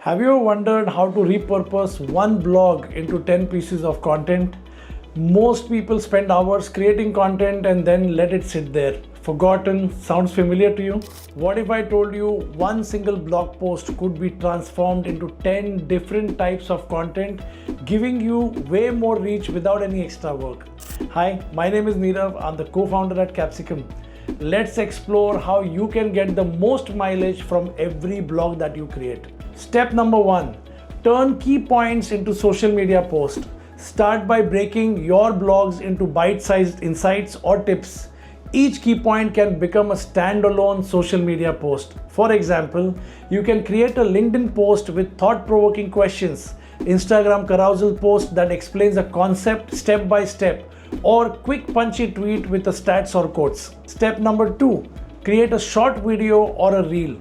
Have you ever wondered how to repurpose one blog into 10 pieces of content? Most people spend hours creating content and then let it sit there. Forgotten. Sounds familiar to you? What if I told you one single blog post could be transformed into 10 different types of content, giving you way more reach without any extra work? Hi, my name is Nirav. I'm the co-founder at Capsicum. Let's explore how you can get the most mileage from every blog that you create. Step number 1, turn key points into social media posts. Start by breaking your blogs into bite-sized insights or tips. Each key point can become a standalone social media post. For example, you can create a LinkedIn post with thought-provoking questions, Instagram carousel post that explains a concept step by step, or quick punchy tweet with the stats or quotes. Step number 2, create a short video or a reel.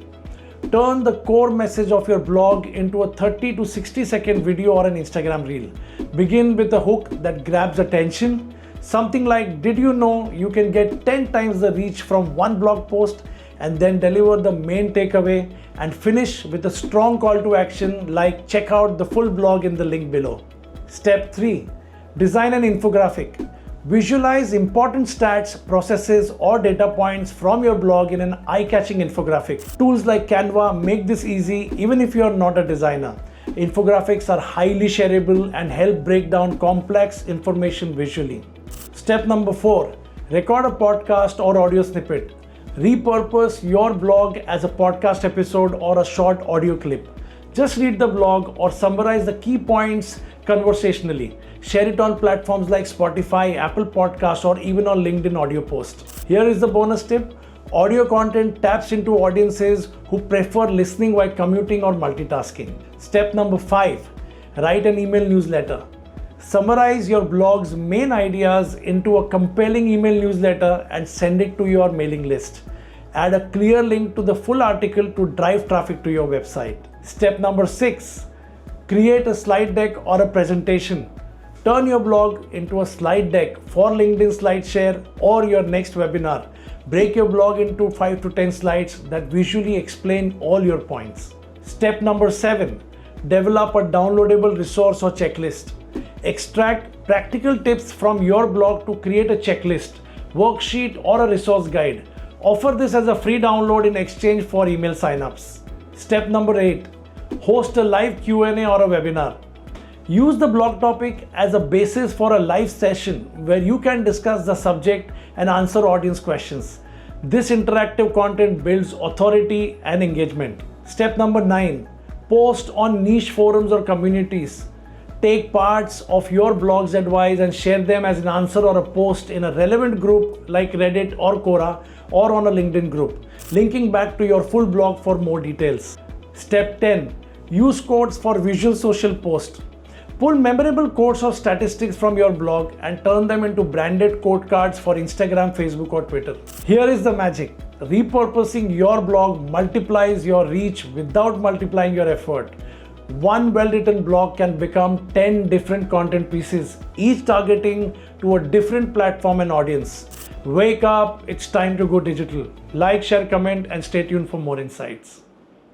Turn the core message of your blog into a 30 to 60 second video or an Instagram reel. Begin with a hook that grabs attention. Something like, did you know you can get 10 times the reach from one blog post? And then deliver the main takeaway and finish with a strong call to action like check out the full blog in the link below. Step 3, design an infographic. Visualize important stats, processes, or data points from your blog in an eye-catching infographic. Tools like Canva make this easy even if you are not a designer. Infographics are highly shareable and help break down complex information visually. Step number 4, record a podcast or audio snippet. Repurpose your blog as a podcast episode or a short audio clip. Just read the blog or summarize the key points conversationally. Share it on platforms like Spotify, Apple Podcasts, or even on LinkedIn audio posts. Here is the bonus tip. Audio content taps into audiences who prefer listening while commuting or multitasking. Step number 5, write an email newsletter. Summarize your blog's main ideas into a compelling email newsletter and send it to your mailing list. Add a clear link to the full article to drive traffic to your website. Step number 6, create a slide deck or a presentation. Turn your blog into a slide deck for LinkedIn SlideShare or your next webinar. Break your blog into 5 to 10 slides that visually explain all your points. Step number 7, develop a downloadable resource or checklist. Extract practical tips from your blog to create a checklist, worksheet, or a resource guide. Offer this as a free download in exchange for email signups. Step number 8, host a live Q&A or a webinar. Use the blog topic as a basis for a live session where you can discuss the subject and answer audience questions. This interactive content builds authority and engagement. Step number 9, post on niche forums or communities. Take parts of your blog's advice and share them as an answer or a post in a relevant group like Reddit or Quora or on a LinkedIn group, linking back to your full blog for more details. Step 10, use quotes for visual social posts. Pull memorable quotes or statistics from your blog and turn them into branded quote cards for Instagram, Facebook, or Twitter. Here is the magic. Repurposing your blog multiplies your reach without multiplying your effort. One well-written blog can become 10 different content pieces, each targeting to a different platform and audience. Wake up, it's time to go digital. Like, share, comment, and stay tuned for more insights.